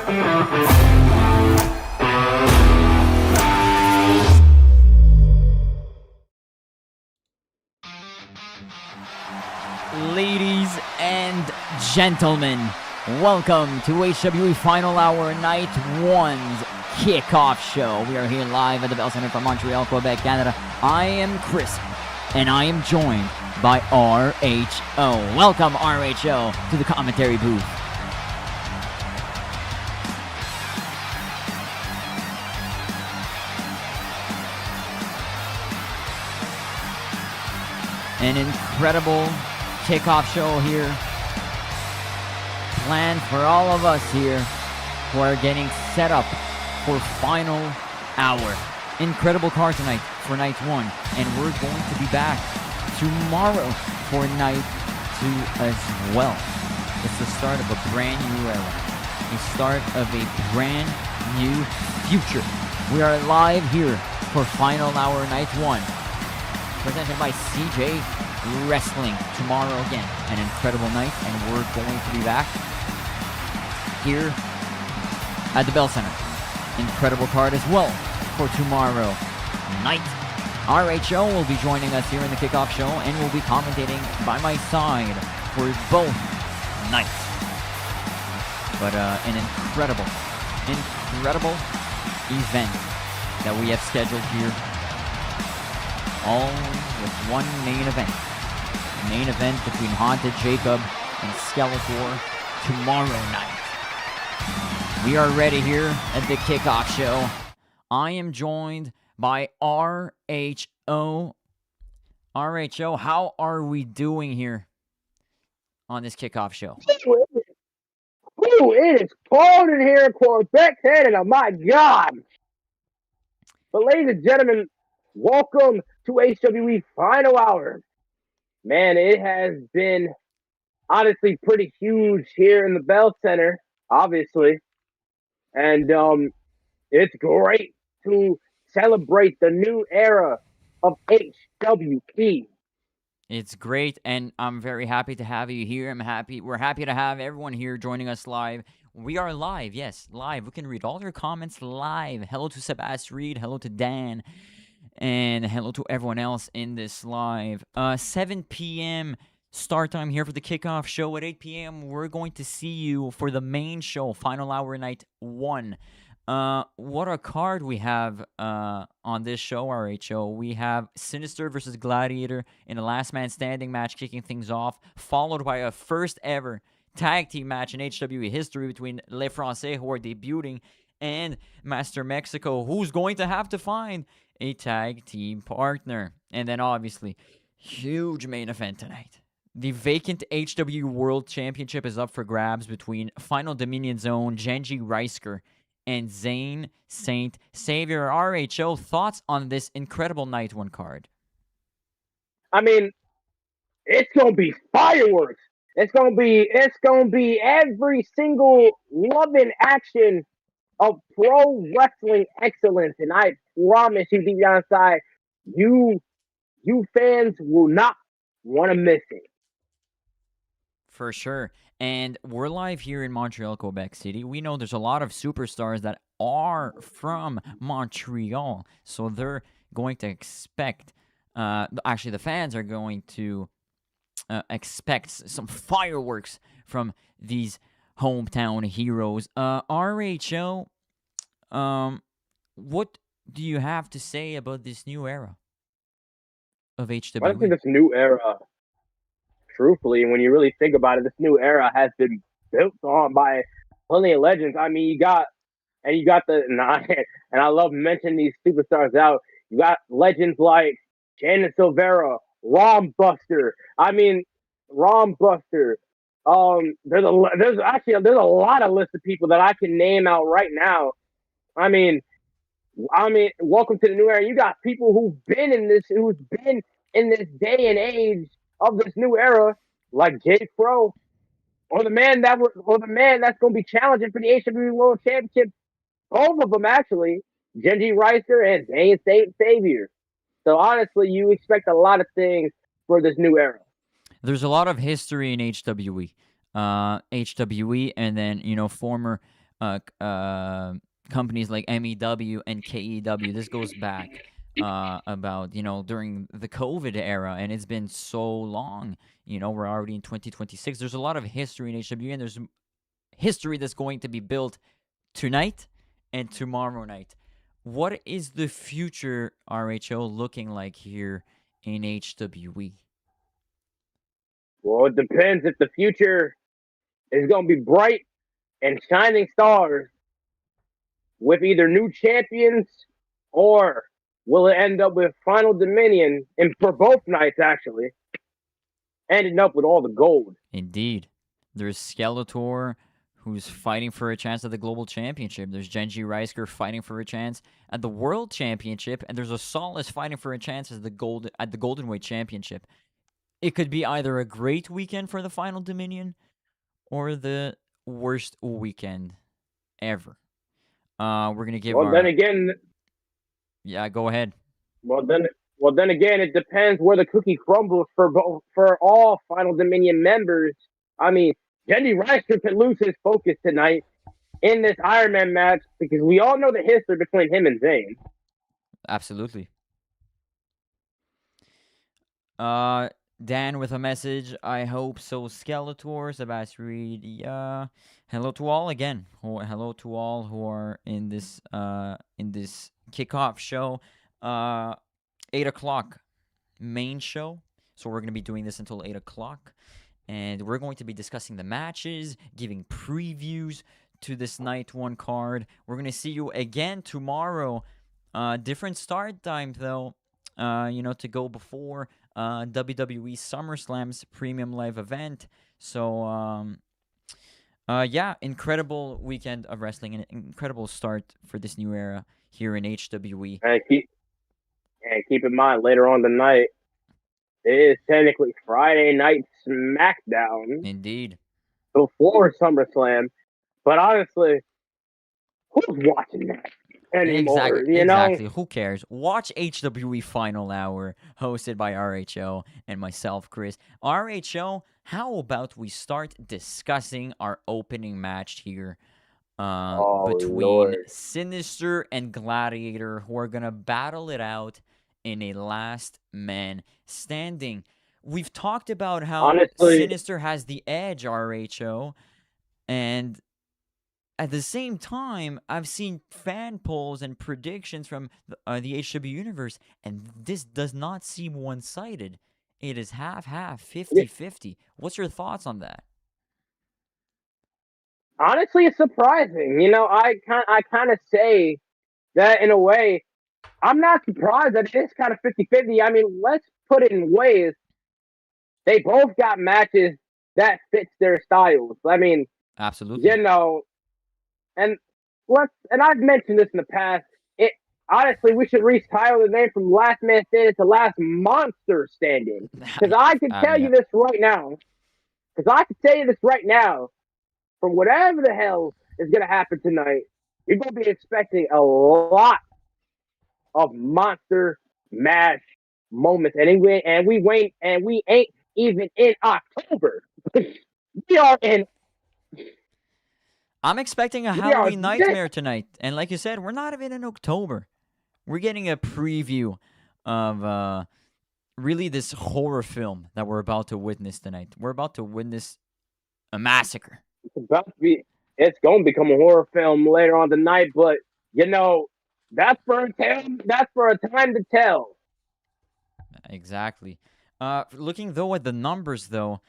Ladies and gentlemen, welcome to HWE Final Hour Night 1's Kickoff Show. We are here live at the Bell Center from Montreal, Quebec, Canada. I am Chris, and I am joined by RHO. Welcome, RHO, to the commentary booth. An incredible kickoff show here, planned for all of us here who are getting set up for Final Hour. Incredible card tonight for night 1, and we're going to be back tomorrow for night 2 as well. It's the start of a brand new era, the start of a brand new future. We are live here for Final Hour night 1, presented by CJ Wrestling. Tomorrow again, an incredible night, and we're going to be back here at the Bell Center. Incredible card as well for tomorrow night. RHO will be joining us here in the Kickoff Show and will be commentating by my side for both nights. But an incredible event that we have scheduled here, all with one main event. Main event between Haunted Jacob and Skeletor tomorrow night. We are ready here at the Kickoff Show. I am joined by RHO. RHO, how are we doing here on this Kickoff Show? Ooh, it is cold in here in Quebec, Canada. My God. But ladies and gentlemen, welcome to HWE Final Hour. Man, it has been honestly pretty huge here in the Bell Center, obviously. And it's great to celebrate the new era of HWE. It's great, and I'm very happy to have you here. We're happy to have everyone here joining us live. We are live, yes, live. We can read all your comments live. Hello to Sebastian Reed, hello to Dan, and hello to everyone else in this live. 7 p.m. start time here for the Kickoff Show. At 8 p.m., we're going to see you for the main show, Final Hour Night 1. What a card we have on this show, RHO. We have Sinister versus Gladiator in a last man standing match kicking things off, followed by a first ever tag team match in HWE history between Les Français, who are debuting, and Master Mexico, who's going to have to find a tag team partner. And then obviously, huge main event tonight. The vacant HWE World Championship is up for grabs between Final Dominion Zone, Genji Reisker, and Zhane Saint Savior. RHO, thoughts on this incredible night 1 card? I mean, it's gonna be fireworks. It's gonna be every single loving action of pro wrestling excellence, and I promise you, deep down inside, you fans will not want to miss it. For sure. And we're live here in Montreal, Quebec City. We know there's a lot of superstars that are from Montreal, so they're going to expect, actually the fans are going to expect some fireworks from these hometown heroes. RHO, what do you have to say about this new era of HWE? I think this new era, truthfully, when you really think about it, this new era has been built on by plenty of legends. I mean, you got and I love mentioning these superstars out. You got legends like Shannon Silvera, Rom Buster. I mean, Rom Buster. There's a lot of list of people that I can name out right now. I mean, welcome to the new era. You got people who's been in this day and age of this new era, like Jay Pro, or the man that's going to be challenging for the HWE World Championship. Both of them actually, Genji Reisker and Zhane Saint Savior. So honestly, you expect a lot of things for this new era. There's a lot of history in HWE. HWE, and then former companies like MEW and KEW. This goes back about during the COVID era, and it's been so long. We're already in 2026. There's a lot of history in HWE, and there's history that's going to be built tonight and tomorrow night. What is the future RHO looking like here in HWE? Well, it depends if the future is going to be bright and shining stars with either new champions or will it end up with Final Dominion and for both nights actually ending up with all the gold. Indeed. There's Skeletor, who's fighting for a chance at the Global Championship. There's Genji Reisker fighting for a chance at the World Championship, and there's a Solace fighting for a chance at the Golden Weight Championship. It could be either a great weekend for the Final Dominion or the worst weekend ever. We're gonna give Well, our then again, yeah. Go ahead. well then again, it depends where the cookie crumbles for all Final Dominion members. I mean, Genji Reisker could lose his focus tonight in this Iron Man match because we all know the history between him and Zhane. Absolutely. Dan with a message. I hope so. Skeletor, Sebastian Reed. Yeah. Hello to all again. Hello to all who are in this kickoff show. 8 o'clock main show. So we're gonna be doing this until 8 o'clock, and we're going to be discussing the matches, giving previews to this night one card. We're gonna see you again tomorrow. Different start time though. To go before WWE SummerSlam's premium live event. So, yeah, incredible weekend of wrestling and an incredible start for this new era here in HWE. And keep in mind later on tonight it is technically Friday Night SmackDown Indeed. before SummerSlam, but honestly, who's watching that anymore? Exactly. Who cares? Watch HWE Final Hour, hosted by RHO and myself, Chris. RHO, how about we start discussing our opening match here between Lord. Sinister and Gladiator, who are gonna battle it out in a last man standing. We've talked about how Honestly, Sinister has the edge, RHO, and at the same time, I've seen fan polls and predictions from the HW universe, and this does not seem one-sided. It is half-half, 50-50. What's your thoughts on that? honestly, it's surprising. I kind of say that in a way. I'm not surprised that it's kind of 50-50. I mean, let's put it in ways. They both got matches that fits their styles. I mean, Absolutely. And I've mentioned this in the past. It honestly, we should retitle the name from Last Man Standing to Last Monster Standing. Because I can tell you this right now. From whatever the hell is going to happen tonight, you're going to be expecting a lot of monster mash moments, and we ain't even in October. We are in. I'm expecting a Halloween nightmare tonight, and like you said, we're not even in October. We're getting a preview of really this horror film that we're about to witness tonight. We're about to witness a massacre. It's going to become a horror film later on tonight, but that's for a time to tell. Exactly. Looking though at the numbers though,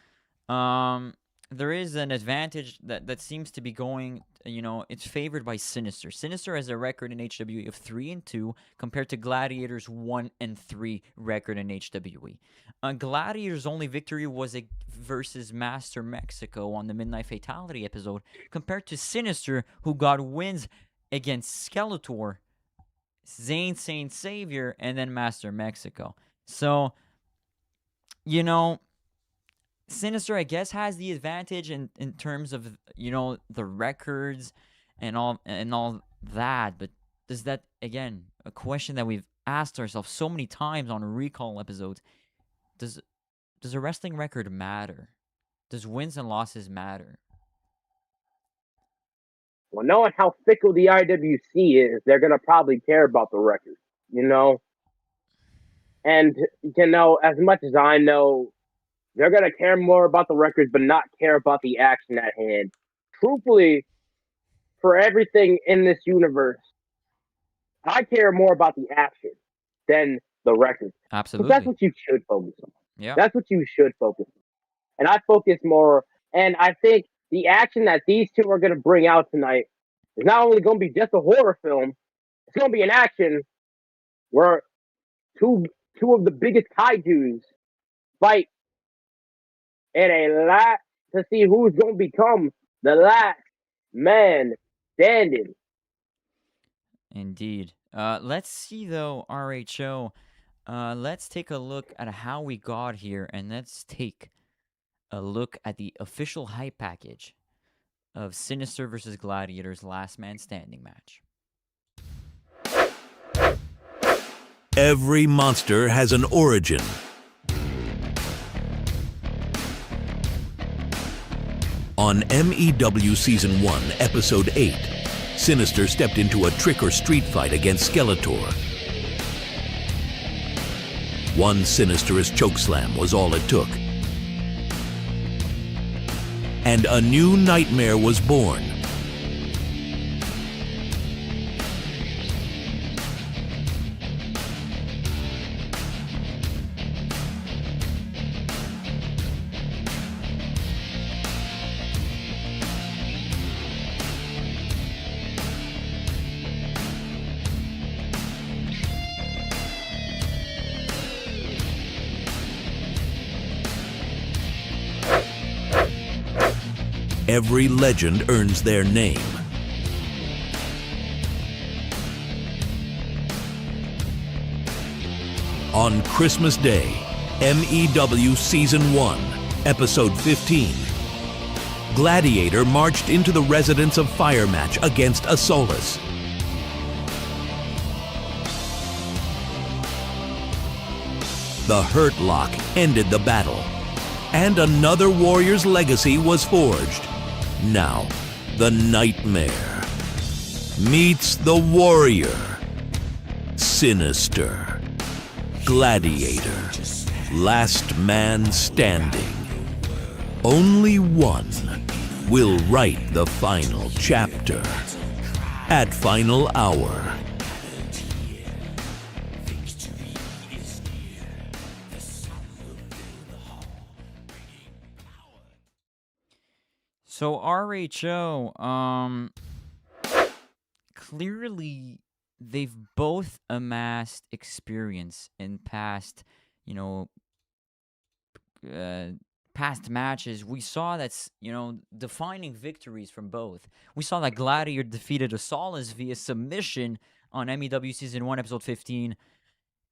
there is an advantage that seems to be going. It's favored by Sinister. Sinister has a record in HWE of 3-2 compared to Gladiator's 1-3 record in HWE. Gladiator's only victory was versus Master Mexico on the Midnight Fatality episode, compared to Sinister, who got wins against Skeletor, Zhane Saint Savior, and then Master Mexico. So, Sinister, I guess, has the advantage in terms of the records and all that. But does that, again, a question that we've asked ourselves so many times on recall episodes? Does a wrestling record matter? Does wins and losses matter? Well, knowing how fickle the IWC is, they're gonna probably care about the record, you know. And as much as I know, they're gonna care more about the records, but not care about the action at hand. Truthfully, for everything in this universe, I care more about the action than the records. Because that's Absolutely. what you should focus on. Yeah. That's what you should focus on. And I focus more, and I think the action that these two are going to bring out tonight is not only going to be just a horror film, it's going to be an action where two two of the biggest kaijus fight in a lot to see who's going to become the last man standing. Indeed. Let's see though, RHO. Let's take a look at how we got here, and let's take a look at the official hype package of Sinister versus Gladiator's Last Man Standing match. Every monster has an origin. On MEW Season 1, Episode 8, Sinister stepped into a trick or street fight against Skeletor. One sinisterous chokeslam was all it took. And a new nightmare was born. Every legend earns their name. On Christmas Day, MEW Season 1, Episode 15, Gladiator marched into the Residence of Fire match against Asolus. The Hurt Lock ended the battle, and another warrior's legacy was forged. Now, the Nightmare meets the Warrior. Sinister. Gladiator. Last man standing. Only one will write the final chapter. At Final Hour. So RHO, clearly they've both amassed experience in past, past matches. We saw that's, defining victories from both. We saw that Gladiator defeated Asolus via submission on MEW Season 1, Episode 15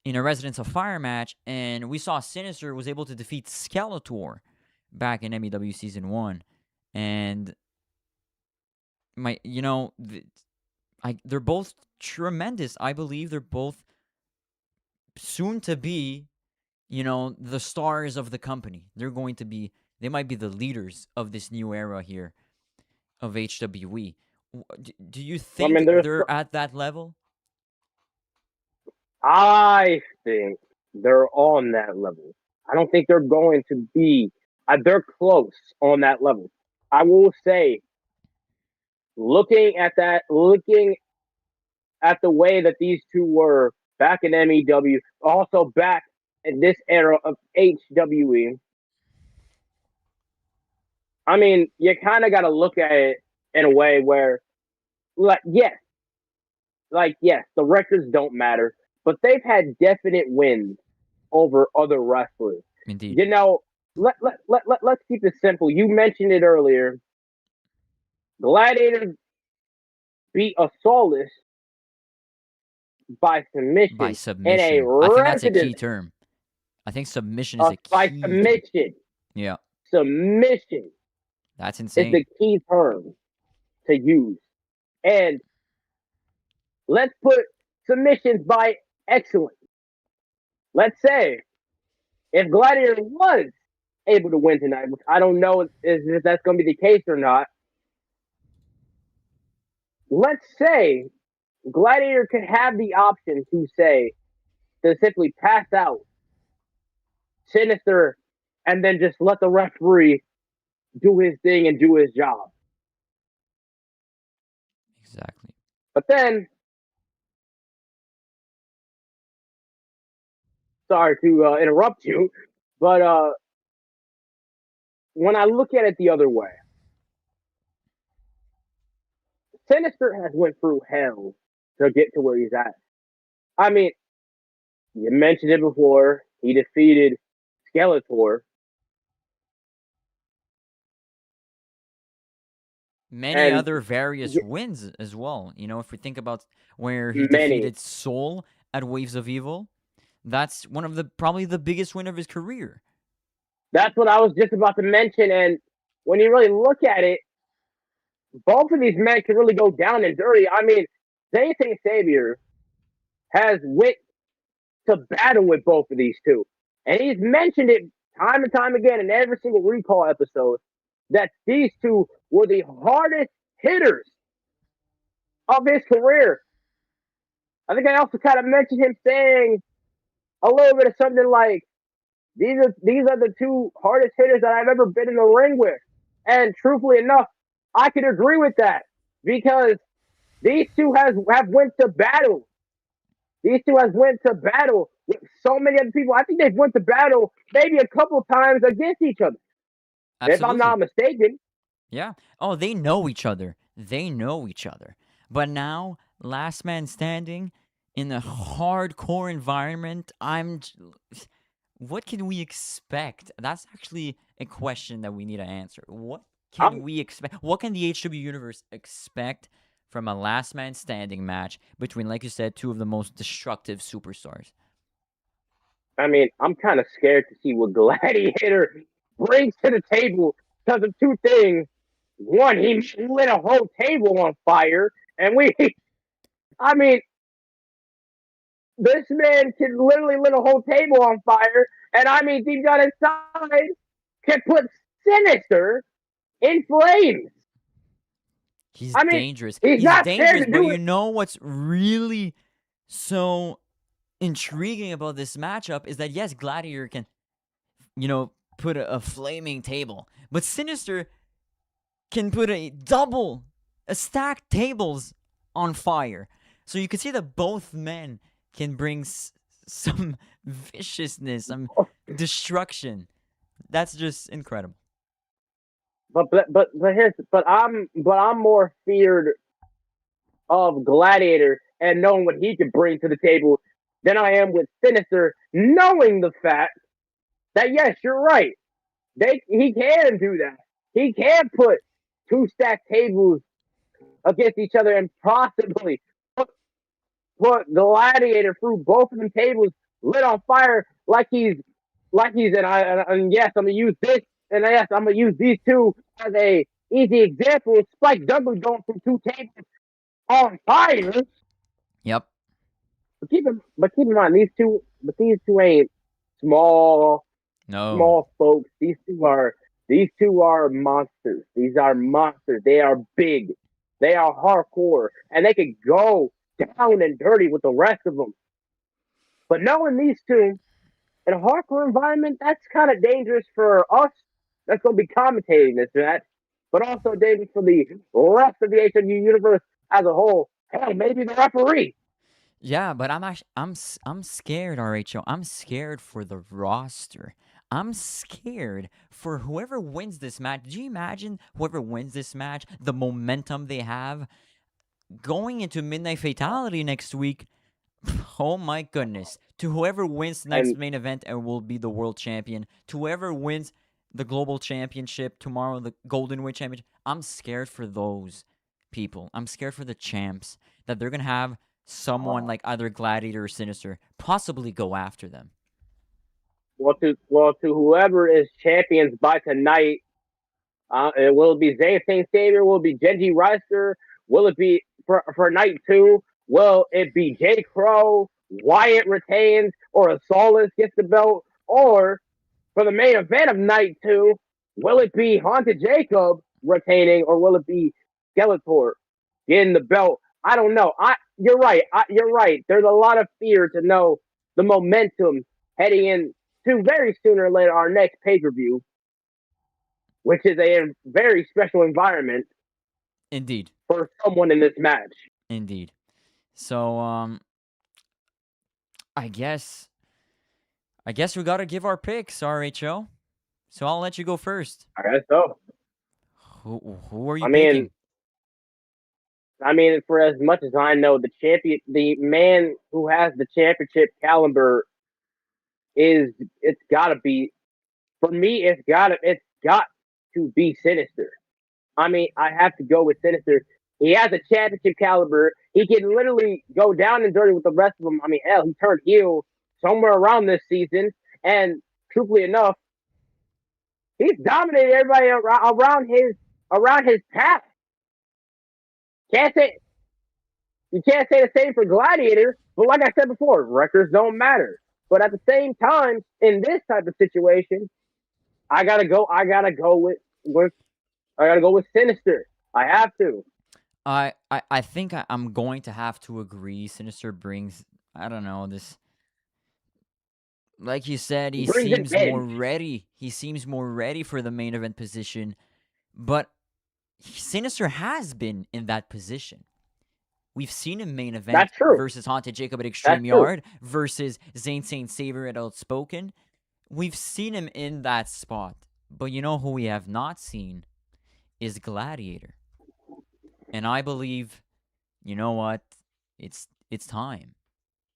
in a Residence of Fire match, and we saw Sinister was able to defeat Skeletor back in MEW Season 1. And they're both tremendous. I believe they're both soon to be, the stars of the company. They might be the leaders of this new era here of HWE. Do you think they're at that level? I think they're on that level. I don't think they're going to be. They're close on that level. I will say, looking at the way that these two were back in MEW, also back in this era of HWE, I mean, you kind of got to look at it in a way where, yes, the records don't matter, but they've had definite wins over other wrestlers. Indeed. Let's keep it simple. You mentioned it earlier. Gladiator beat Asolus by submission. By submission. I think that's a key term. I think submission is a key by submission. Term. Yeah. Submission. That's insane. Is the key term to use. And let's put submissions by excellence. Let's say if Gladiator was able to win tonight, which I don't know if that's going to be the case or not, let's say Gladiator could have the option to simply pass out Sinister and then just let the referee do his thing and do his job. Exactly. But then, sorry to interrupt you, but when I look at it the other way, Sinister has went through hell to get to where he's at. I mean, you mentioned it before. He defeated Skeletor. Many And other various wins as well. You know, if we think about where he many. defeated Soul at Waves of Evil, that's one of the probably the biggest win of his career. That's what I was just about to mention. And when you really look at it, both of these men can really go down and dirty. I mean, Zhane Saint Savior has went to battle with both of these two. And he's mentioned it time and time again in every single recall episode that these two were the hardest hitters of his career. I think I also kind of mentioned him saying a little bit of something like, these are the two hardest hitters that I've ever been in the ring with. And truthfully enough, I could agree with that because these two have went to battle. These two has went to battle with so many other people. I think they've went to battle maybe a couple times against each other. Absolutely. If I'm not mistaken. Yeah. Oh, they know each other. They know each other. But now, last man standing in a hardcore environment, what can we expect? That's actually a question that we need to answer. What can we expect? What can the HW Universe expect from a last man standing match between, like you said, two of the most destructive superstars? I mean, I'm kind of scared to see what Gladiator brings to the table because of two things. One, he lit a whole table on fire, and I mean, this man can literally lit a whole table on fire, and I mean, deep down inside, can put Sinister in flames. He's I mean, dangerous. he's not dangerous, scared to but do you it. know what's really so intriguing about this matchup is that yes, Gladiator can, put a flaming table, but Sinister can put a stacked tables on fire. So you can see that both men can bring some viciousness, some destruction. That's just incredible. But I'm more feared of Gladiator and knowing what he can bring to the table than I am with Sinister, knowing the fact that yes, you're right. He can do that. He can put two stacked tables against each other and possibly put Gladiator through both of them tables lit on fire and yes, I'm gonna use this and yes, I'm gonna use these two as a easy example. Spike Dudley going from two tables on fire. Yep. But keep in mind these two ain't small folks. These two are monsters. These are monsters. They are big. They are hardcore, and they can go down and dirty with the rest of them. But knowing these two in a hardcore environment, that's kind of dangerous for us. That's going to be commentating this match, but also dangerous for the rest of the HW universe as a whole. Hell, maybe the referee. Yeah, but I'm scared, RHO. I'm scared for the roster. I'm scared for whoever wins this match. Do you imagine whoever wins this match, the momentum they have going into Midnight Fatality next week? Oh my goodness. To whoever wins the next main event and will be the world champion, to whoever wins the global championship tomorrow, the Golden Weight Championship, I'm scared for those people. I'm scared for the champs that they're going to have someone like either Gladiator or Sinister possibly go after them. Well, to whoever is champions by tonight, will it be Zhane Saint Savior? Will it be Genji Reister? Will it be for night 2? Will it be J. Crow, Wyatt retains, or Asalas gets the belt? Or for the main event of night 2, will it be Haunted Jacob retaining, or will it be Skeletor getting the belt. I don't know. You're right. You're right. There's a lot of fear to know the momentum heading in to very sooner or later our next pay-per-view, which is a very special environment Indeed. for someone in this match. Indeed. So, I guess we gotta give our picks, RHO. So I'll let you go first. I guess so. Who are you I picking? mean, for as much as I know, the man who has the championship caliber it's gotta be, for me, it's got to be Sinister. I mean, I have to go with Sinister. He has a championship caliber. He can literally go down and dirty with the rest of them. I mean, hell, he turned heel somewhere around this season, and truthfully enough, he's dominated everybody around his path. Can't say You can't say the same for Gladiator, but like I said before, records don't matter. But at the same time, in this type of situation, I gotta go with Sinister. I have to. I think I'm going to have to agree. Sinister brings, I don't know, this. Like you said, he Brings an seems edge. more ready. He seems more ready for the main event position, but Sinister has been in that position. We've seen him main event That's true. versus Haunted Jacob at Extreme That's true. Yard versus Zhane Saint Savior at Outspoken. We've seen him in that spot, but you know who we have not seen is Gladiator. And I believe, you know what? It's time.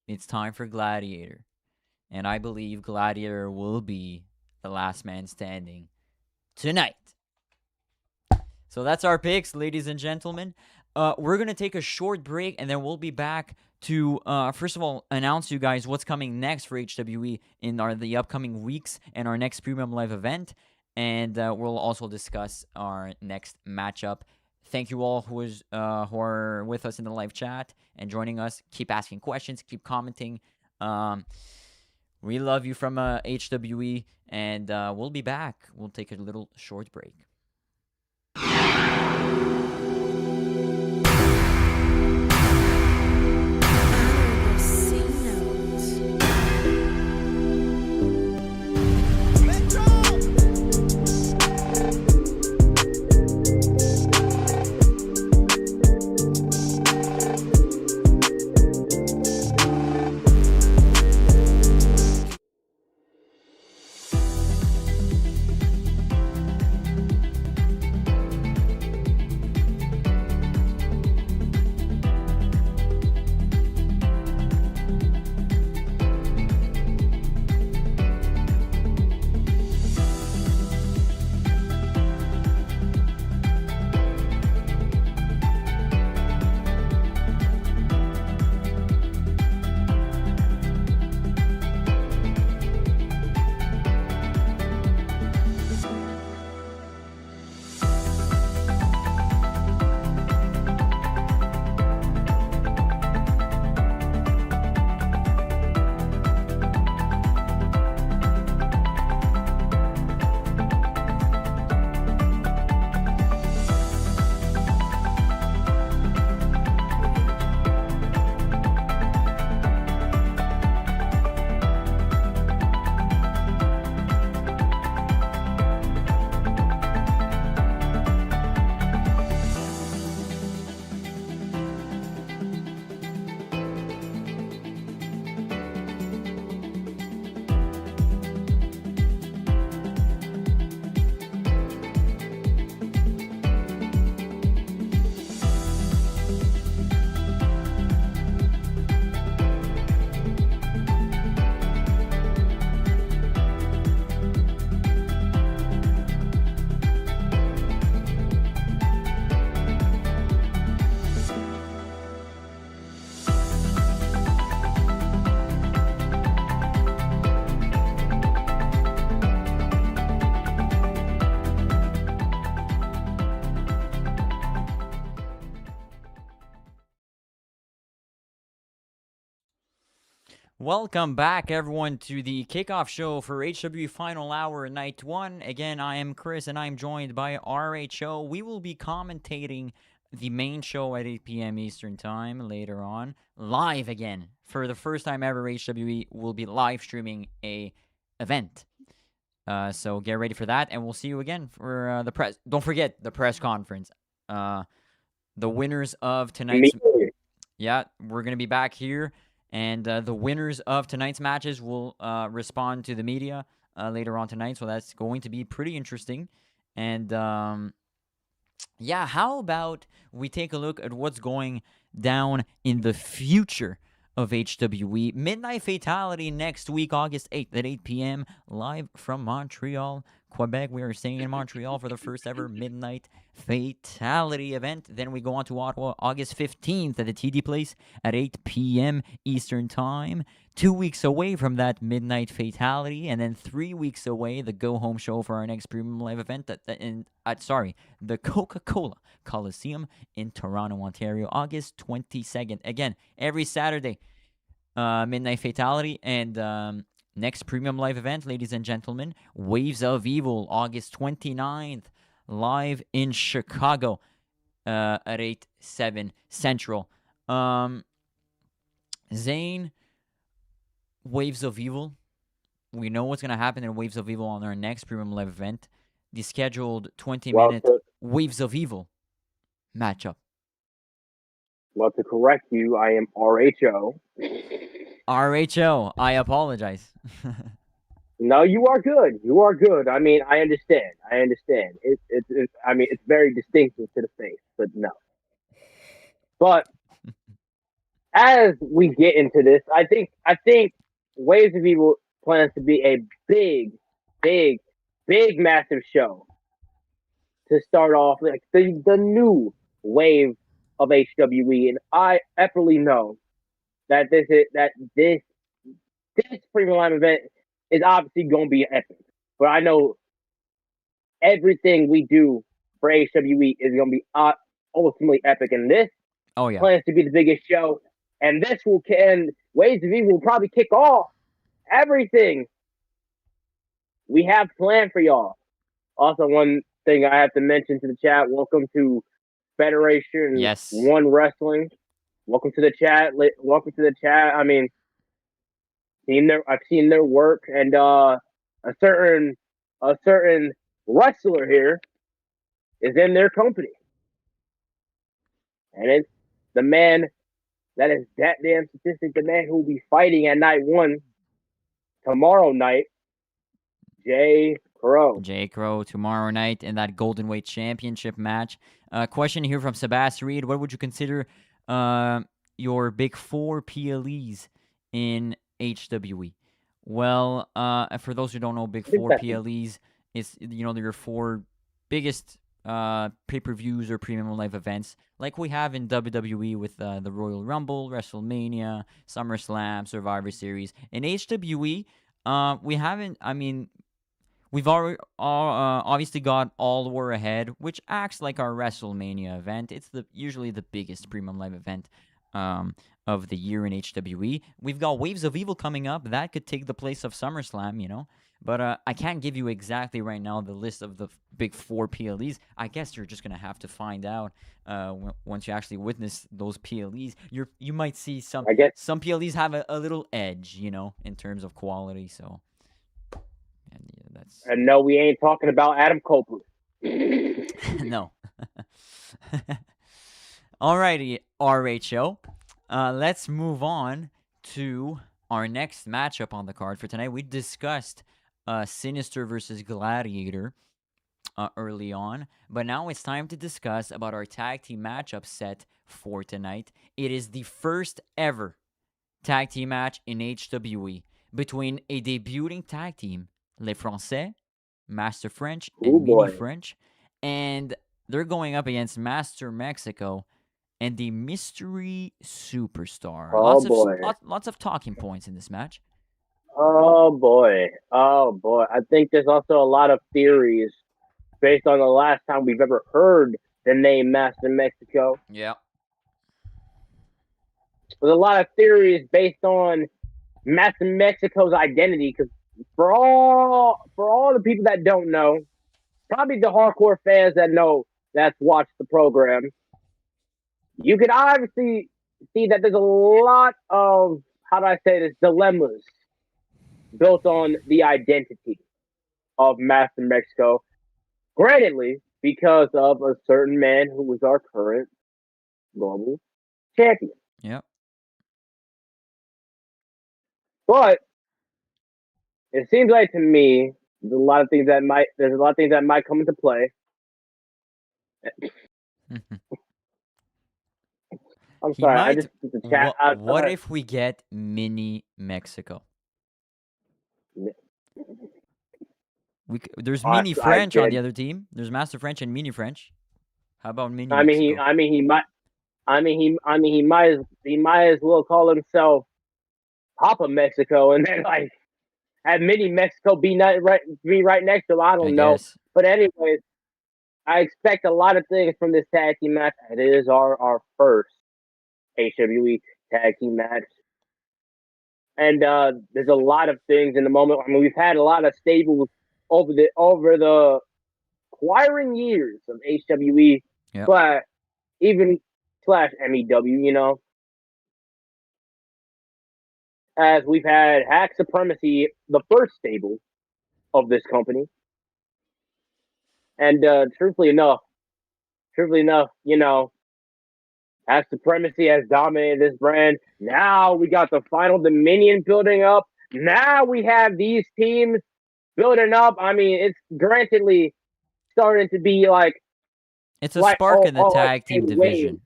It's time for Gladiator. And I believe Gladiator will be the last man standing tonight. So that's our picks, ladies and gentlemen. We're going to take a short break, and then we'll be back to, first of all, announce you guys what's coming next for HWE in the upcoming weeks and our next premium live event. And we'll also discuss our next matchup. Thank you all who are with us in the live chat and joining us. Keep asking questions. Keep commenting. We love you from HWE, and we'll be back. We'll take a little short break. Welcome back, everyone, to the Kickoff Show for HWE Final Hour Night 1. Again, I am Chris, and I'm joined by RHO. We will be commentating the main show at 8 p.m. Eastern Time later on, live again. For the first time ever, HWE will be live streaming a event. So get ready for that, and we'll see you again for the press. Don't forget the press conference. The winners of tonight's we're gonna be back here, and the winners of tonight's matches will respond to the media later on tonight. So that's going to be pretty interesting. And how about we take a look at what's going down in the future of HWE? Midnight Fatality next week, August 8th at 8 p.m. live from Montreal, Quebec. We are staying in Montreal for the first ever Midnight Fatality event. Then we go on to Ottawa, August 15th at the TD Place at 8 p.m. Eastern Time. 2 weeks away from that Midnight Fatality, and then 3 weeks away, the go-home show for our next premium live event the Coca-Cola Coliseum in Toronto, Ontario, August 22nd. Again, every Saturday, Midnight Fatality, and next premium live event, ladies and gentlemen, Waves of Evil, August 29th, live in Chicago at 8/7 Central. Zhane, Waves of Evil. We know what's going to happen in Waves of Evil on our next premium live event. The scheduled 20-minute Waves of Evil matchup. Well, to correct you, I am RHO. RHO, I apologize. No, you are good. You are good. I mean, I understand. It's very distinctive to the face, but no. But as we get into this, I think Waves of Evil plans to be a big, massive show to start off like the new wave of HWE, and I epically know that this premium live event is obviously going to be epic. But I know everything we do for HWE is going to be ultimately epic, and this plans to be the biggest show. And this Waves of Evil will probably kick off everything we have planned for y'all. Also, one thing I have to mention to the chat: welcome to Federation One Wrestling. Welcome to the chat. I mean, I've seen their work, and a certain wrestler here is in their company, and it's the man that is that damn statistic. The man who will be fighting at night one tomorrow night, J Crow tomorrow night in that Golden Weight Championship match. Question here from Sebastian Reed: what would you consider your big four PLEs in HWE? Well, for those who don't know, big four PLEs is your four biggest pay-per-views or premium live events, like we have in WWE with the Royal Rumble, WrestleMania, SummerSlam, Survivor Series. In HWE, we haven't. I mean, we've already obviously got All War Ahead, which acts like our WrestleMania event. It's usually the biggest premium live event of the year in HWE. We've got Waves of Evil coming up. That could take the place of SummerSlam, But I can't give you exactly right now the list of the big four PLEs. I guess you're just going to have to find out once you actually witness those PLEs. You might see some PLEs have a little edge, in terms of quality. So, and no, we ain't talking about Adam Copeland. No. Alrighty, RHO. Let's move on to our next matchup on the card for tonight. We discussed Sinister versus Gladiator early on, but now it's time to discuss about our tag team matchup set for tonight. It is the first ever tag team match in HWE between a debuting tag team, Les Français, Master French and Mini French, and they're going up against Master Mexico and the Mystery Superstar. Lots of talking points in this match. Oh boy. I think there's also a lot of theories based on the last time we've ever heard the name Master Mexico. Yeah. There's a lot of theories based on Master Mexico's identity, because for all the people that don't know, probably the hardcore fans that know, that's watched the program, you could obviously see that there's a lot of, how do I say this, dilemmas built on the identity of Master Mexico. Grantedly, because of a certain man who was our current global champion. Yep. But it seems like to me there's a lot of things that might come into play. I'm He sorry, I might. just the chat. What if we get mini Mexico? There's mini French on the other team. There's Master French and mini French. How about mini Mexico? He might as well call himself Papa Mexico, and then like have mini Mexico be right next to him. I don't know, guess. but anyways, I expect a lot of things from this tag team match. It is our first HWE tag team match, and there's a lot of things in the moment. I mean, we've had a lot of stables over the acquiring years of HWE, Yep. but even slash MEW, you know, as we've had Hack Supremacy, the first stable of this company, and truthfully enough, you know, Hack Supremacy has dominated this brand. Now we got the Final Dominion building up. Now we have these teams building up. I mean, it's grantedly starting to be like it's a spark in the tag team division. Wave.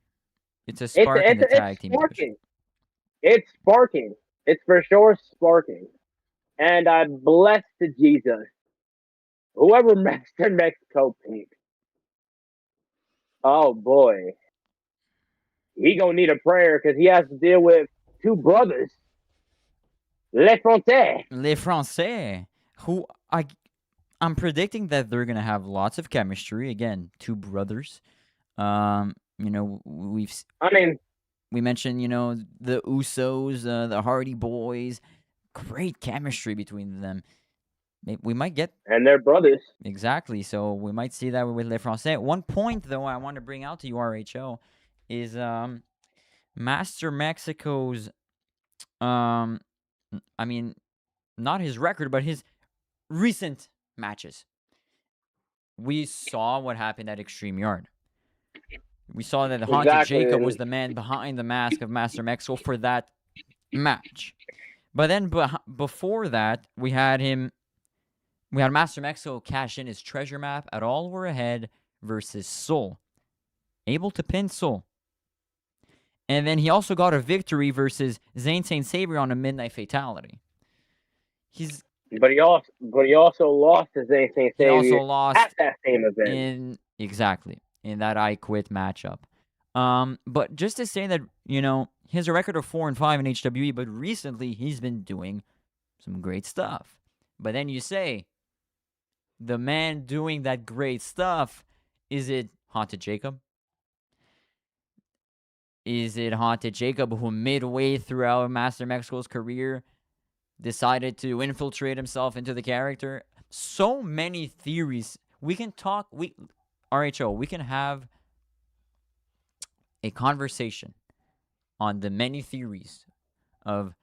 It's a spark in the tag team division. It's sparking. It's for sure sparking. And I bless to Jesus, whoever Master Mexico picked. Oh boy, he gonna need a prayer because he has to deal with two brothers, Les Français, who I'm predicting that they're gonna have lots of chemistry. Again, two brothers. You know, we mentioned, you know, the Usos, the Hardy Boys. Great chemistry between them. We might get... And they're brothers. Exactly. So we might see that with Les Français. One point, though, I want to bring out to you, RHO, is Master Mexico's... I mean, not his record, but his recent matches. We saw what happened at Extreme Yard. We saw that Haunted Jacob was the man behind the mask of Master Mexico for that match. But then before that, we had Master Mexico cash in his treasure map at All Were Ahead versus Soul. Able to pin Soul. And then he also got a victory versus Zhane Saint Savior on a Midnight Fatality. But he also lost to Zhane Saint Savior. He also lost at that same event. In that I Quit matchup. But just to say that, you know, he has a record of 4-5 in HWE, but recently he's been doing some great stuff. But then you say, the man doing that great stuff, is it Haunted Jacob? Is it Haunted Jacob who midway throughout Master Mexico's career decided to infiltrate himself into the character? So many theories. We can talk... RHO, we can have a conversation on the many theories of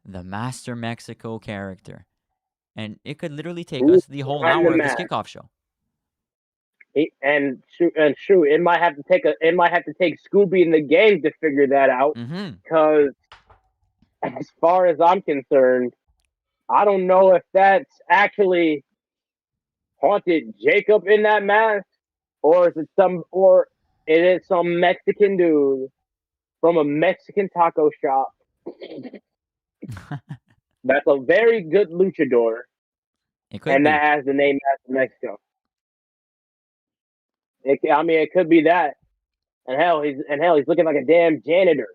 the Master Mexico character. And it could literally take us the whole hour of this kickoff show. And it might have to take Scooby and the gang to figure that out. Because as far as I'm concerned, I don't know if that's actually Haunted Jacob in that mask, or is it some Mexican dude from a Mexican taco shop that's a very good luchador, that has the name Master Mexico. It could be that, and hell, he's looking like a damn janitor.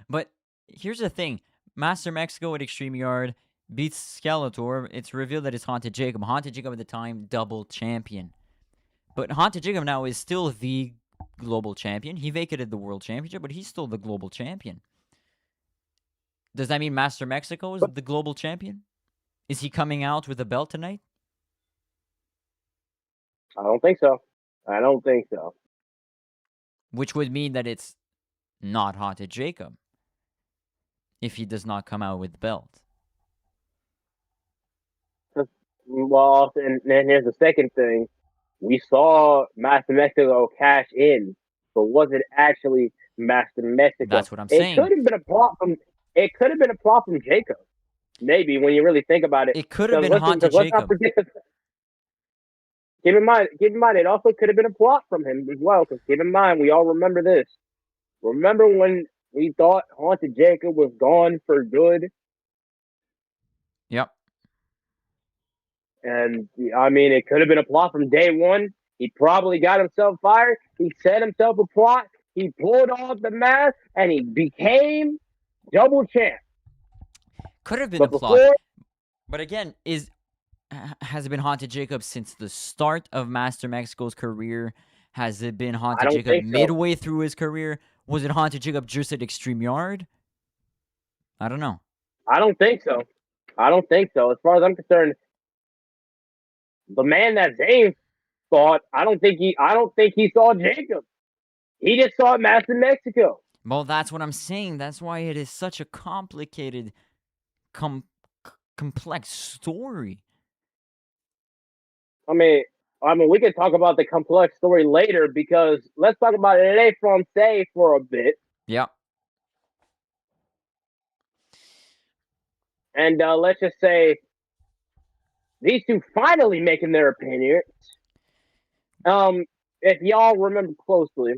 But here's the thing: Master Mexico at Extreme Yard beats Skeletor. It's revealed that it's Haunted Jacob. Haunted Jacob at the time, double champion. But Haunted Jacob now is still the global champion. He vacated the world championship, but he's still the global champion. Does that mean Master Mexico is the global champion? Is he coming out with a belt tonight? I don't think so. I don't think so. Which would mean that it's not Haunted Jacob if he does not come out with the belt. Well, and then here's the second thing. We saw Master Mexico cash in, but was it actually Master Mexico? That's what I'm It saying. could have been a plot from. It could have been a plot from Jacob. Maybe when you really think about it, It could have been let's Haunted not Jacob. forget the. Keep in mind, it also could have been a plot from him as well. Because keep in mind, we all remember this. Remember when we thought Haunted Jacob was gone for good? Yep. And I mean, it could have been a plot from day one. He probably got himself fired. He set himself a plot. He pulled off the mask, and he became double champ. Could have been But a plot. before, But again, has it been Haunted Jacob since the start of Master Mexico's career? Has it been Haunted don't Jacob think so. midway through his career? Was it Haunted Jacob just at Extreme Yard? I don't know. I don't think so. I don't think so. As far as I'm concerned, the man that Zhane thought, I don't think he saw Jacob. He just saw Master Mexico. Well, that's what I'm saying. That's why it is such a complicated, complex story. I mean, we can talk about the complex story later because let's talk about Le Francais for a bit. Yep. And let's just say these two finally making their appearance. If y'all remember closely,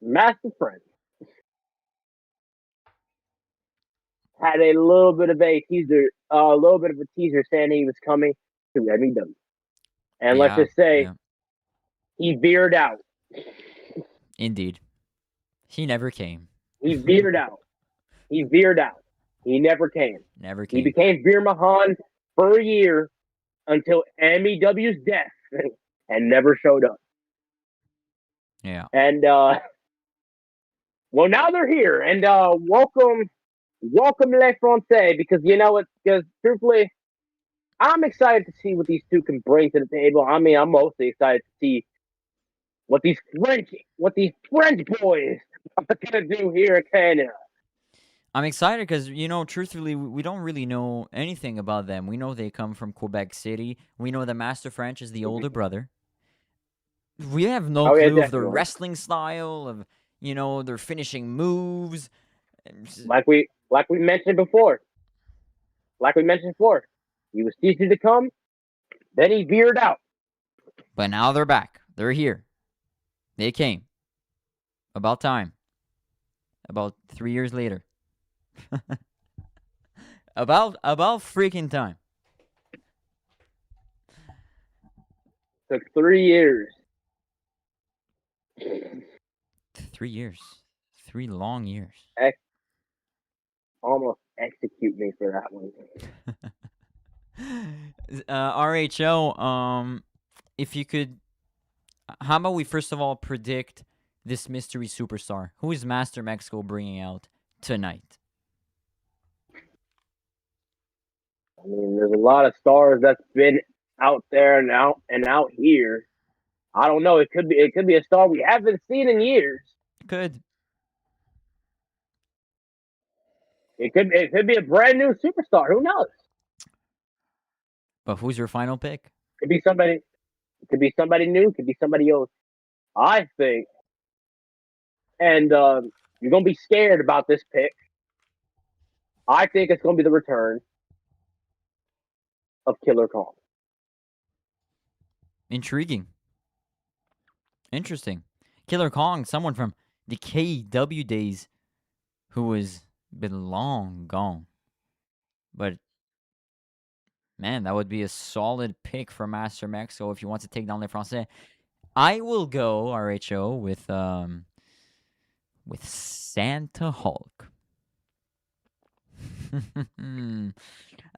Master Friend had a little bit of a teaser, saying he was coming to MEW. And let's just say he veered out. Indeed. He never came. He veered out. He never came. He became Veer Mahan for a year until MEW's death and never showed up. Yeah. And well, now they're here, and welcome Le Francais, because you know what? Because truthfully, I'm excited to see what these two can bring to the table. I mean, I'm mostly excited to see what these French boys are gonna do here in Canada. I'm excited because, you know, truthfully, we don't really know anything about them. We know they come from Quebec City. We know that Master French is the older brother. We have no clue of their wrestling style, of, you know, their finishing moves. Like we mentioned before. He was teased to come, then he veered out. But now they're back. They're here. They came. About time. About 3 years later. about freaking time. Took 3 years. 3 years. 3 long years. Almost execute me for that one. RHO, if you could, how about we first of all predict this mystery superstar? Who is Master Mexico bringing out tonight? I mean, there's a lot of stars that's been out there and out here. I don't know. It could be a star we haven't seen in years. Could. It could be a brand new superstar. Who knows? But who's your final pick? Could be somebody. Could be somebody new. Could be somebody else. I think, and you're gonna be scared about this pick. I think it's gonna be the return of Killer Kong. Intriguing. Interesting. Killer Kong, someone from the KW days who has been long gone. But, man, that would be a solid pick for Master Mexico if he wants to take down Le Francais. I will go, RHO, with Santa Hulk.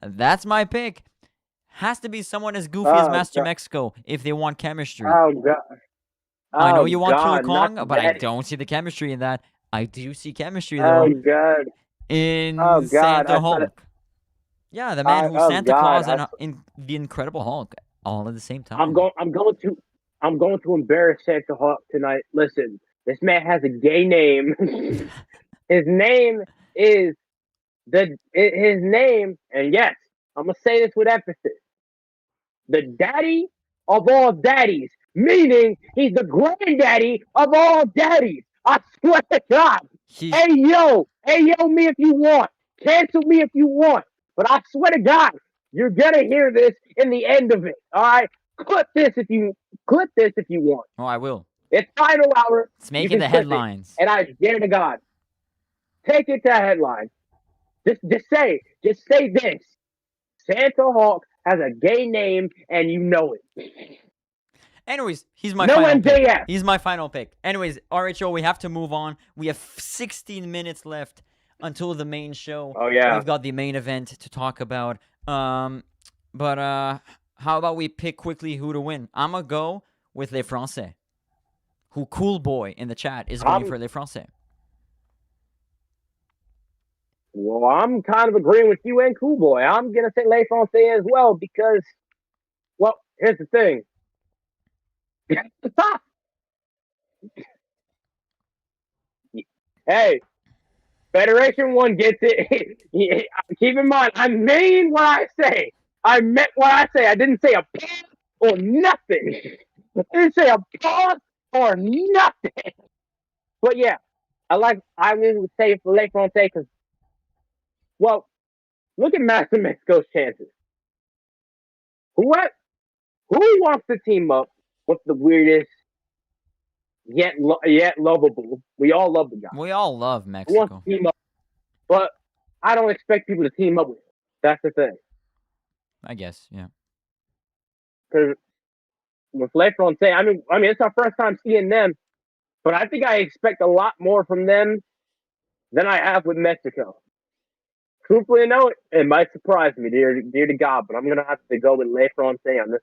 That's my pick. Has to be someone as goofy as Master Mexico if they want chemistry. Oh, God. I know you want Killer Kong, but I don't see the chemistry in that. I do see chemistry, though. Oh, God. In Santa Hulk. Yeah, the man who's Santa Claus in The Incredible Hulk. all at the same time. I'm going to embarrass Santa Hawk tonight. Listen, this man has a gay name. His name is his name, and yes, I'm gonna say this with emphasis. The daddy of all daddies, meaning he's the granddaddy of all daddies. I swear to God. He's Hey yo me if you want. Cancel me if you want. But I swear to God, you're gonna hear this in the end of it. All right, clip this if you want. oh, I will. It's final hour. It's You making can the clip it. headlines. And I dare to God, take it to a headline. Just say this. Santa Hawk has a gay name, and you know it. Anyways, he's my No final pick. MJF. He's my final pick. Anyways, RHO, we have to move on. We have 16 minutes left until the main show. Oh yeah. We've got the main event to talk about. But how about we pick quickly who to win? I'm gonna go with Les Français. Who Cool Boy in the chat is going for Les Français. Well, I'm kind of agreeing with you and Cool Boy. I'm gonna say Les Français as well because, well, here's the thing. Hey, Federation 1 gets it. Keep in mind, I mean what I say. I meant what I say. I didn't say a pause or nothing. I didn't say a pause or nothing. But yeah, I would say for Les Français because, well, look at Master Mexico's chances. Who wants to team up with the weirdest yet lovable? We all love the guy. We all love Who Mexico. wants to team up? But I don't expect people to team up with him. That's the thing. I guess, yeah. Because with Les Français, I mean, it's our first time seeing them, but I think I expect a lot more from them than I have with Mexico. Truthfully, no, it might surprise me, dear to God, but I'm gonna have to go with Les Français on this.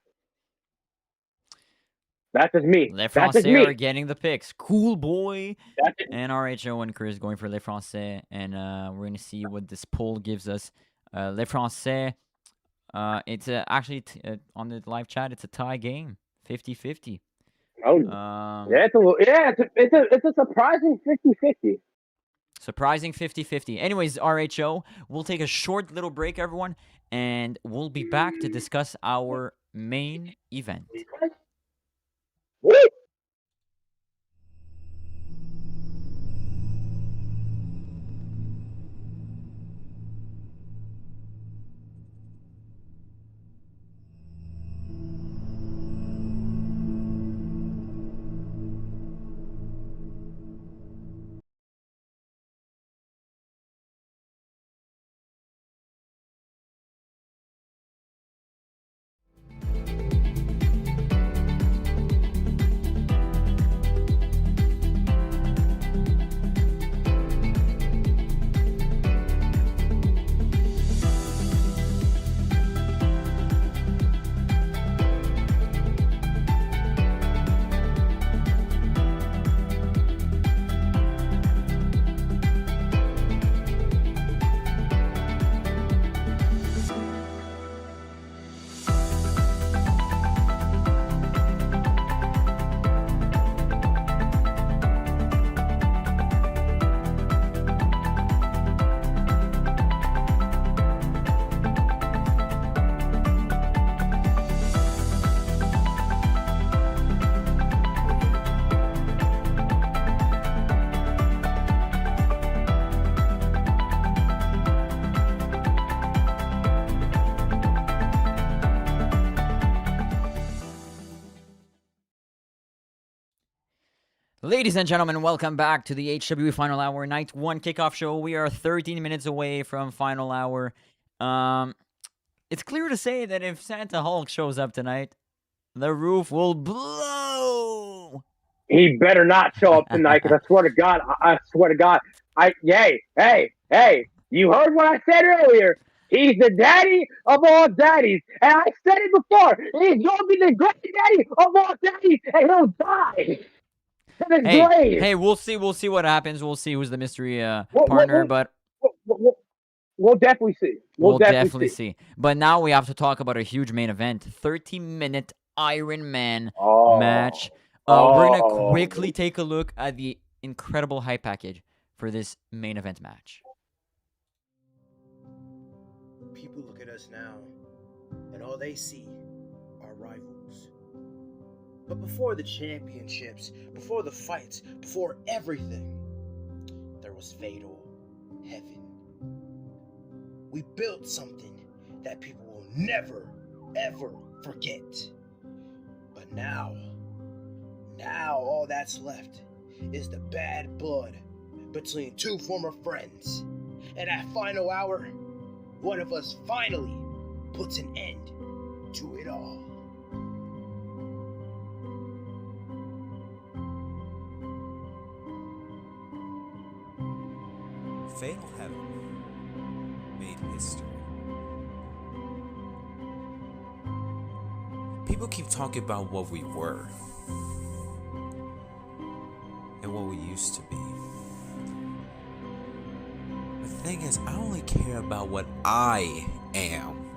That's just me. Les That's just Français me. are getting the picks. Cool Boy That's it. and RHO and Chris going for Les Français, and we're gonna see what this poll gives us. Les Français. It's actually on the live chat. It's a tie game, 50-50. Oh, yeah, it's a surprising 50-50. Surprising 50-50. Anyways, RHO, we'll take a short little break, everyone, and we'll be back to discuss our main event. Woo! Ladies and gentlemen, welcome back to the HWE Final Hour Night 1 Kickoff Show. We are 13 minutes away from Final Hour. It's clear to say that if Santa Hulk shows up tonight, the roof will blow. He better not show up tonight, because I swear to God, hey, you heard what I said earlier. He's the daddy of all daddies. And I said it before. He's going to be the granddaddy of all daddies, and he'll die. Hey, we'll see what happens. We'll see who's the mystery partner. But We'll definitely see. We'll definitely see. But now we have to talk about a huge main event, 30-minute Iron Man match. We're going to quickly take a look at the incredible hype package for this main event match. People look at us now, and all they see are rivals. But before the championships, before the fights, before everything, there was Fatal Heaven. We built something that people will never, ever forget. But now all that's left is the bad blood between two former friends. And at Final Hour, one of us finally puts an end to it all. Fatal Heaven made history. People keep talking about what we were and what we used to be. The thing is, I only care about what I am,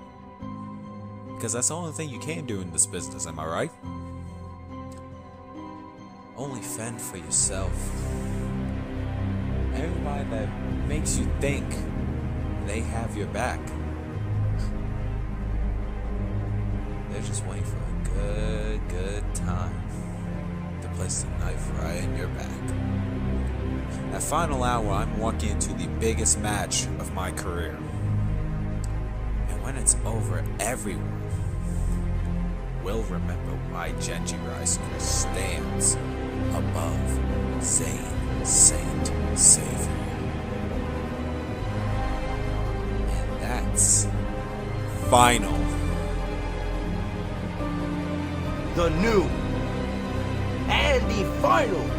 because that's the only thing you can do in this business, am I right? Only fend for yourself. Everybody that makes you think they have your back, they're just waiting for a good time to place the knife right in your back. At Final Hour, I'm walking into the biggest match of my career. And when it's over, everyone will remember why Genji Ryusuke stands above Zhane Saint Savior. And that's final. The new and the final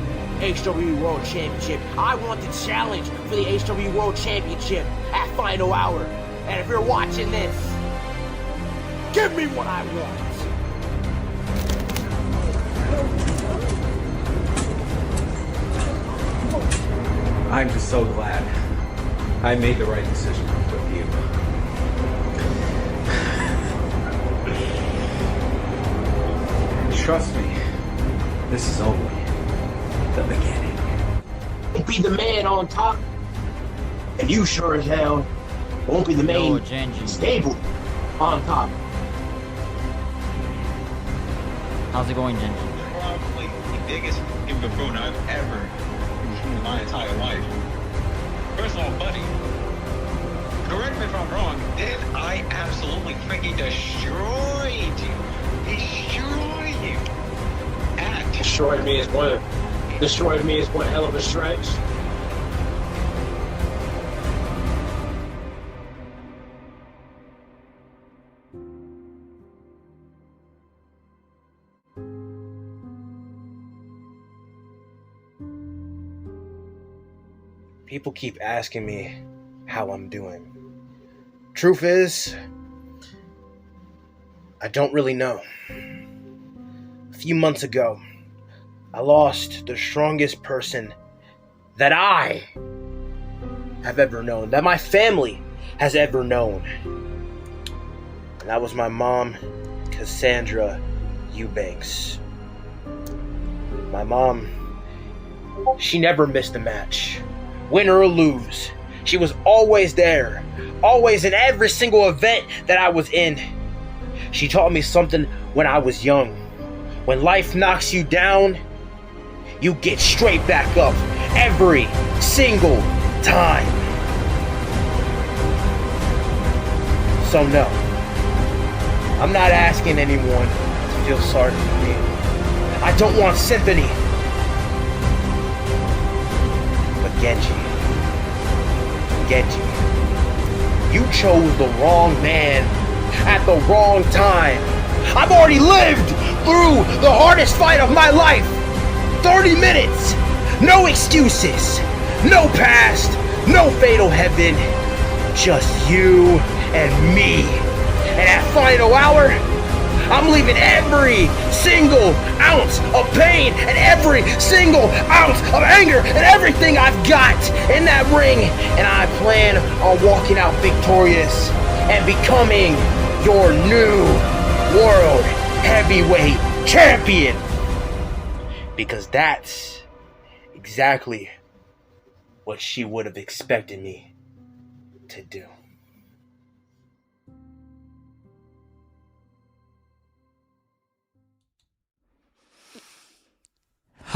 HWE World Championship. I want the challenge for the HWE World Championship at Final Hour. And if you're watching this, give me what I want. I'm just so glad I made the right decision with you. Trust me, this is only the beginning. Won't be the man on top, and you sure as hell won't be the main stable on top. How's it going, Genji? Probably the biggest buffoon I've ever in my entire life. First of all, buddy, correct me if I'm wrong, did I absolutely freaking destroy you? Destroy you? Destroyed me is one hell of a stretch. People keep asking me how I'm doing. Truth is, I don't really know. A few months ago, I lost the strongest person that I have ever known, that my family has ever known. And that was my mom, Cassandra Eubanks. My mom, she never missed a match. Win or lose, she was always there, always in every single event that I was in. She taught me something when I was young. When life knocks you down, you get straight back up every single time. So no, I'm not asking anyone to feel sorry for me. I don't want sympathy. But Genji, you chose the wrong man at the wrong time. I've already lived through the hardest fight of my life. 30 minutes, no excuses, no past, no fatal heaven, just you and me. And at Final Hour, I'm leaving every single ounce of pain and every single ounce of anger and everything I've got in that ring, and I plan on walking out victorious and becoming your new world heavyweight champion. Because that's exactly what she would have expected me to do.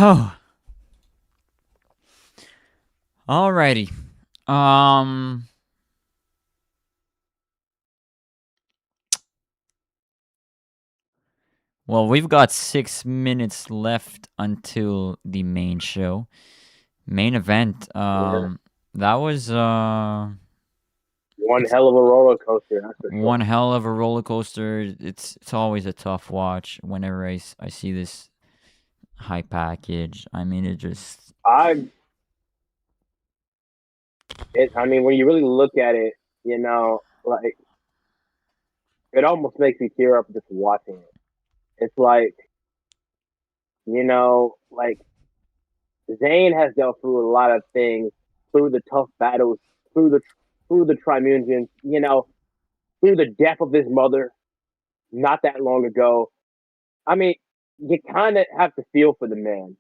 Oh. Alrighty. Well, we've got 6 minutes left until the main show. Main event. That was One hell of a roller coaster. That's for sure. one hell of a roller coaster. It's always a tough watch whenever I see this high package. I mean, it just I mean, when you really look at it, you know, like it almost makes me tear up just watching it. It's like, you know, like Zane has dealt through a lot of things, through the tough battles, through the Trimunions, you know, through the death of his mother not that long ago. I mean, you kind of have to feel for the man.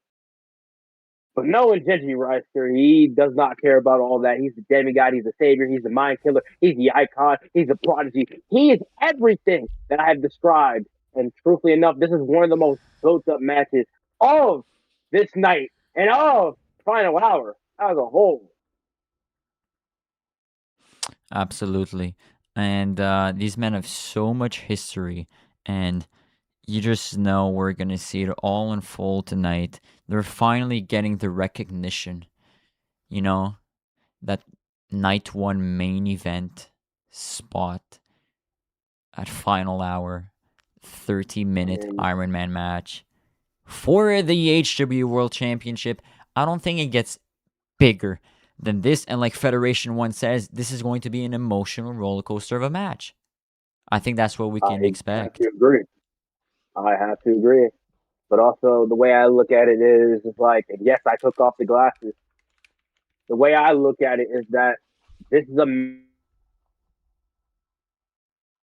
But knowing Genji Reister, he does not care about all that. He's the demigod, he's the savior, he's the mind killer, he's the icon, he's the prodigy. He is everything that I have described. And truthfully enough, this is one of the most built up matches of this night and of Final Hour as a whole. absolutely. And these men have so much history, and you just know we're gonna see it all unfold tonight. They're finally getting the recognition, you know, that night one main event spot at Final Hour, 30-minute And Iron Man match for the HWE World Championship. I don't think it gets bigger than this. And like Federation One says, this is going to be an emotional roller coaster of a match. I think that's what we can I have expect. to agree. I have to agree. But also, the way I look at it is, it's like, yes, I took off the glasses. The way I look at it is that this is a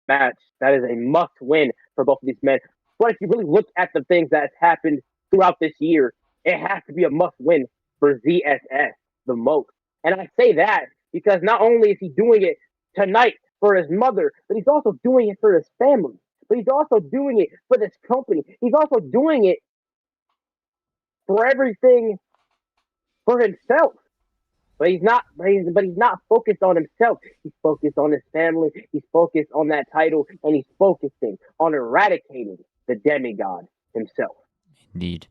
match that is a must win for both of these men. But if you really look at the things that's happened throughout this year, it has to be a must win for ZSS the most. And I say that because not only is he doing it tonight for his mother, but he's also doing it for his family. But he's also doing it for this company. He's also doing it for everything for himself. But he's not. But he's not focused on himself. He's focused on his family. He's focused on that title, and he's focusing on eradicating the demigod himself. Indeed.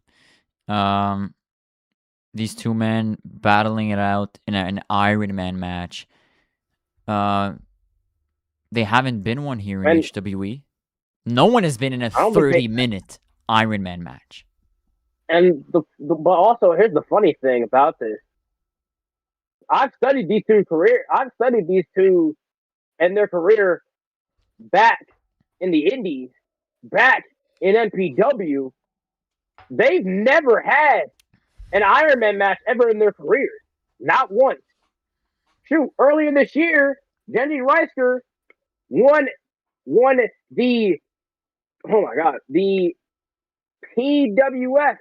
These two men battling it out in an Iron Man match. They haven't been one here in And HWE. No one has been in a I don't think 30-minute Iron Man match. and but also here's the funny thing about this. I've studied these two and their career back in the Indies, back in NPW. They've never had an Iron Man match ever in their careers. Not once. Shoot, earlier this year, Genji Reisker won the the PWF.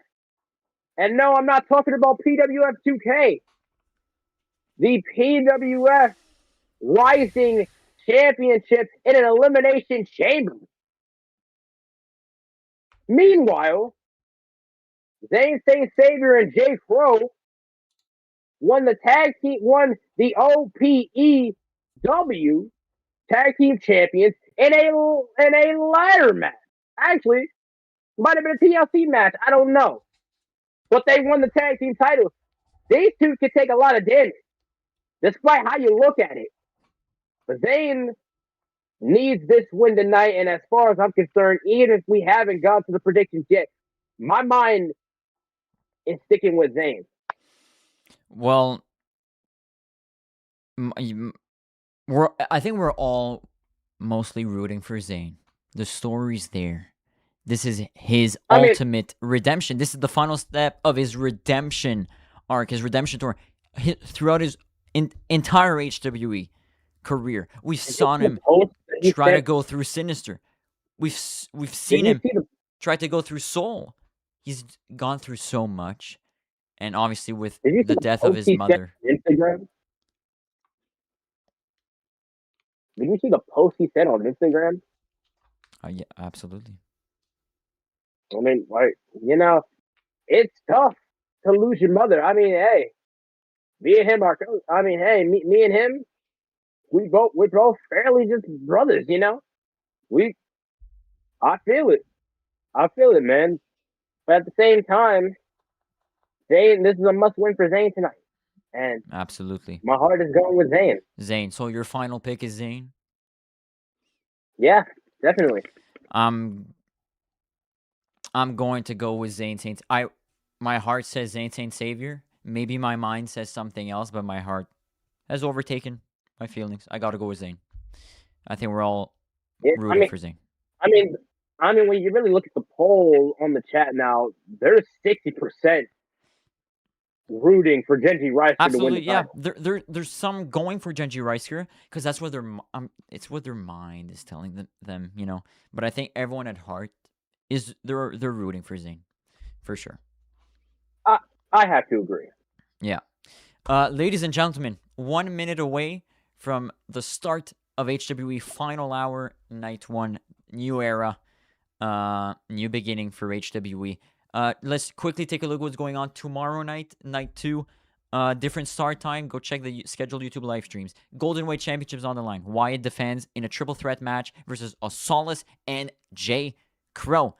And no, I'm not talking about PWF 2K. The PWF Rising Championship in an elimination chamber. Meanwhile, Zhane Saint Savior and Jay Crow won the OPEW Tag Team Champions in a ladder match. Actually, might have been a TLC match. I don't know. But they won the tag team titles. These two can take a lot of damage, despite how you look at it. But Zane needs this win tonight, and as far as I'm concerned, even if we haven't gone to the predictions yet, my mind is sticking with Zane. Well, I think we're all mostly rooting for Zayn. The story's there. This is his I mean- ultimate redemption. This is the final step of his redemption arc, his redemption tour. Throughout his entire HWE career, we saw him try to go through Sinister. We've seen him try to go through Soul. He's gone through so much, and obviously with the death of his mother. Instagram? Did you see the post he said on Instagram? Yeah, absolutely. I mean, like, you know, it's tough to lose your mother. I mean, hey, me and him are. I mean, hey, me and him, we're both fairly just brothers. You know, I feel it, man. But at the same time, Zhane, this is a must-win for Zhane tonight, and absolutely, my heart is going with Zhane. Zhane. So your final pick is Zhane? Yeah, definitely. I'm going to go with Zhane Saint. My heart says Zhane Saint Savior. Maybe my mind says something else, but my heart has overtaken my feelings. I got to go with Zhane. I think we're all rooting for Zhane. I mean, when you really look at the poll on the chat now, there's 60% rooting for Genji Rice to win the title. There's some going for Genji Rice here because that's what it's what their mind is telling them, you know. But I think everyone at heart is they're rooting for Zhane, for sure. I have to agree. Yeah. Ladies and gentlemen, 1 minute away from the start of HWE Final Hour, Night 1, new era, new beginning for HWE. Let's quickly take a look at what's going on tomorrow night, Night 2. Different start time. Go check the scheduled YouTube live streams. Golden Weight Championships on the line. Wyatt defends in a triple threat match versus Osalis and Jay Crow.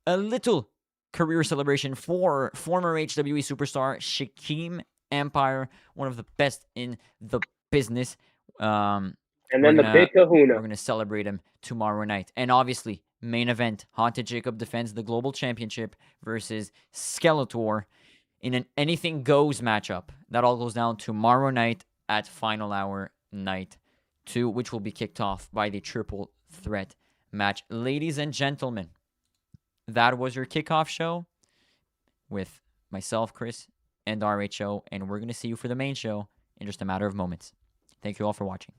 A little career celebration for former HWE superstar Shaquem Empire, one of the best in the business. And then the big kahuna. We're going to celebrate him tomorrow night. And obviously, main event, Haunted Jacob defends the Global Championship versus Skeletor in an anything goes matchup. That all goes down tomorrow night at Final Hour Night 2, which will be kicked off by the triple threat match. Ladies and gentlemen, that was your kickoff show with myself, Chris, and RHO, and we're going to see you for the main show in just a matter of moments. Thank you all for watching.